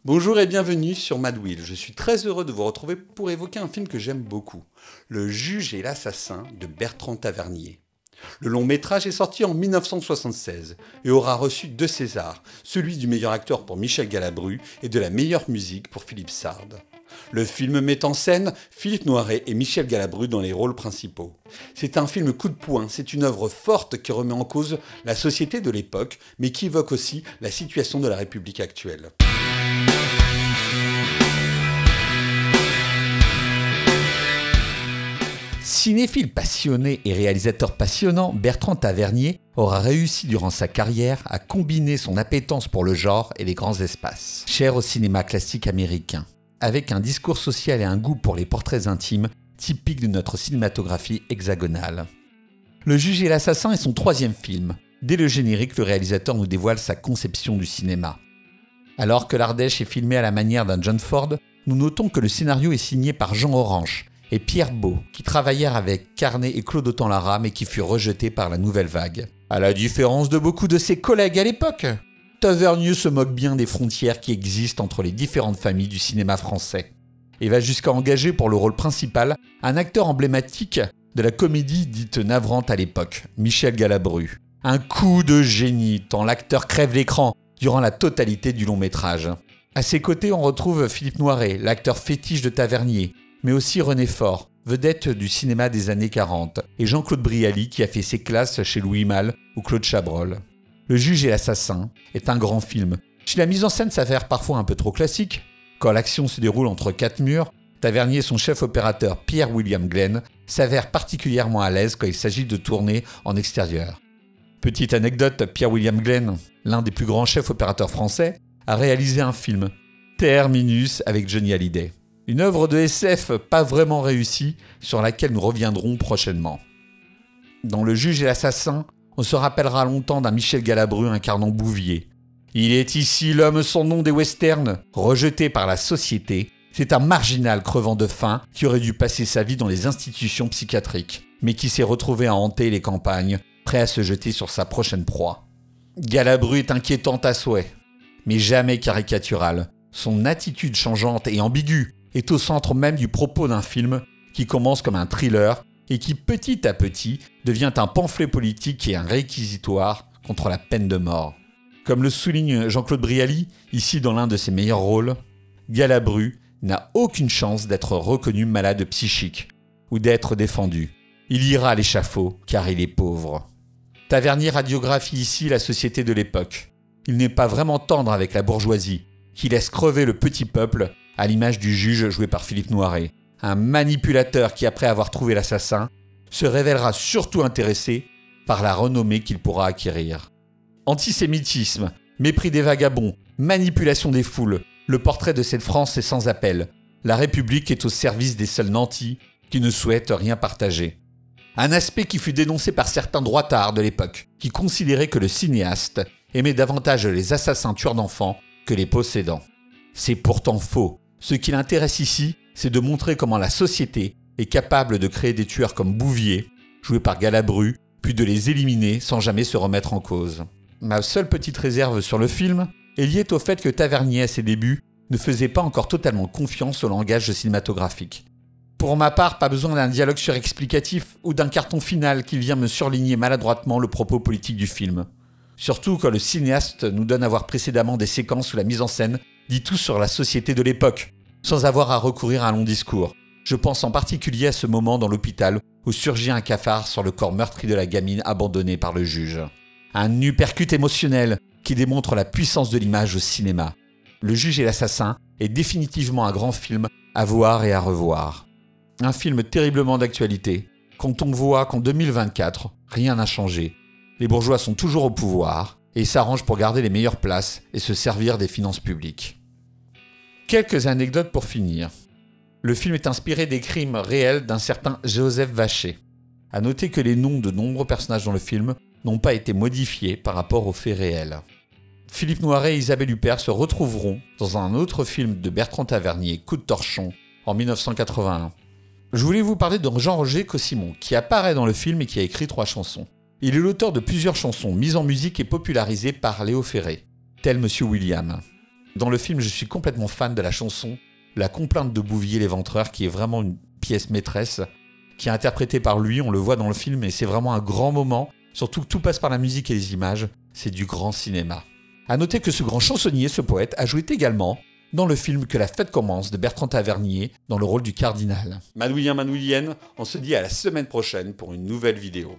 Bonjour et bienvenue sur Mad Wheel. Je suis très heureux de vous retrouver pour évoquer un film que j'aime beaucoup, Le Juge et l'Assassin de Bertrand Tavernier. Le long métrage est sorti en 1976 et aura reçu 2 Césars, celui du meilleur acteur pour Michel Galabru et de la meilleure musique pour Philippe Sard. Le film met en scène Philippe Noiret et Michel Galabru dans les rôles principaux. C'est un film coup de poing, c'est une œuvre forte qui remet en cause la société de l'époque, mais qui évoque aussi la situation de la République actuelle. Cinéphile passionné et réalisateur passionnant, Bertrand Tavernier aura réussi durant sa carrière à combiner son appétence pour le genre et les grands espaces, cher au cinéma classique américain, avec un discours social et un goût pour les portraits intimes typiques de notre cinématographie hexagonale. Le Juge et l'Assassin est son 3e film. Dès le générique, le réalisateur nous dévoile sa conception du cinéma. Alors que l'Ardèche est filmée à la manière d'un John Ford, nous notons que le scénario est signé par Jean Orange et Pierre Beau, qui travaillèrent avec Carnet et Claude Autant-Lara mais qui furent rejetés par la Nouvelle Vague. À la différence de beaucoup de ses collègues à l'époque, Tavernier se moque bien des frontières qui existent entre les différentes familles du cinéma français et va jusqu'à engager pour le rôle principal un acteur emblématique de la comédie dite navrante à l'époque, Michel Galabru. Un coup de génie, tant l'acteur crève l'écran durant la totalité du long métrage. À ses côtés, on retrouve Philippe Noiret, l'acteur fétiche de Tavernier, mais aussi René Faure, vedette du cinéma des années 40, et Jean-Claude Brialy qui a fait ses classes chez Louis Malle ou Claude Chabrol. Le Juge et l'Assassin est un grand film. Si la mise en scène s'avère parfois un peu trop classique, quand l'action se déroule entre 4 murs, Tavernier et son chef opérateur Pierre William Glenn s'avèrent particulièrement à l'aise quand il s'agit de tourner en extérieur. Petite anecdote, Pierre William Glenn, l'un des plus grands chefs opérateurs français, a réalisé un film, Terminus, avec Johnny Hallyday. Une œuvre de SF pas vraiment réussie, sur laquelle nous reviendrons prochainement. Dans Le Juge et l'Assassin, on se rappellera longtemps d'un Michel Galabru incarnant Bouvier. Il est ici l'homme sans nom des westerns, rejeté par la société. C'est un marginal crevant de faim qui aurait dû passer sa vie dans les institutions psychiatriques, mais qui s'est retrouvé à hanter les campagnes, prêt à se jeter sur sa prochaine proie. Galabru est inquiétant à souhait, mais jamais caricatural. Son attitude changeante et ambiguë est au centre même du propos d'un film qui commence comme un thriller et qui petit à petit devient un pamphlet politique et un réquisitoire contre la peine de mort. Comme le souligne Jean-Claude Brialy, ici dans l'un de ses meilleurs rôles, Galabru n'a aucune chance d'être reconnu malade psychique ou d'être défendu. Il ira à l'échafaud car il est pauvre. Tavernier radiographie ici la société de l'époque. Il n'est pas vraiment tendre avec la bourgeoisie, qui laisse crever le petit peuple à l'image du juge joué par Philippe Noiret, un manipulateur qui, après avoir trouvé l'assassin, se révélera surtout intéressé par la renommée qu'il pourra acquérir. Antisémitisme, mépris des vagabonds, manipulation des foules, le portrait de cette France est sans appel. La République est au service des seuls nantis qui ne souhaitent rien partager. Un aspect qui fut dénoncé par certains droitards de l'époque, qui considéraient que le cinéaste aimait davantage les assassins tueurs d'enfants que les possédants. C'est pourtant faux. Ce qui l'intéresse ici, c'est de montrer comment la société est capable de créer des tueurs comme Bouvier, joué par Galabru, puis de les éliminer sans jamais se remettre en cause. Ma seule petite réserve sur le film est liée au fait que Tavernier, à ses débuts, ne faisait pas encore totalement confiance au langage cinématographique. Pour ma part, pas besoin d'un dialogue surexplicatif ou d'un carton final qui vient me surligner maladroitement le propos politique du film. Surtout quand le cinéaste nous donne à voir précédemment des séquences où la mise en scène dit tout sur la société de l'époque, sans avoir à recourir à un long discours. Je pense en particulier à ce moment dans l'hôpital où surgit un cafard sur le corps meurtri de la gamine abandonnée par le juge. Un uppercut émotionnel qui démontre la puissance de l'image au cinéma. Le Juge et l'Assassin est définitivement un grand film à voir et à revoir. Un film terriblement d'actualité, quand on voit qu'en 2024, rien n'a changé. Les bourgeois sont toujours au pouvoir et s'arrangent pour garder les meilleures places et se servir des finances publiques. Quelques anecdotes pour finir. Le film est inspiré des crimes réels d'un certain Joseph Vacher. À noter que les noms de nombreux personnages dans le film n'ont pas été modifiés par rapport aux faits réels. Philippe Noiret et Isabelle Huppert se retrouveront dans un autre film de Bertrand Tavernier, Coup de torchon, en 1981. Je voulais vous parler de Jean-Roger Cossimon, qui apparaît dans le film et qui a écrit 3 chansons. Il est l'auteur de plusieurs chansons mises en musique et popularisées par Léo Ferré, tel Monsieur William. Dans le film, je suis complètement fan de la chanson La complainte de Bouvier l'éventreur, qui est vraiment une pièce maîtresse, qui est interprétée par lui, on le voit dans le film, et c'est vraiment un grand moment, surtout que tout passe par la musique et les images, c'est du grand cinéma. A noter que ce grand chansonnier, ce poète, a joué également dans le film Que la fête commence de Bertrand Tavernier, dans le rôle du cardinal. Manouillen, manouillienne, on se dit à la semaine prochaine pour une nouvelle vidéo.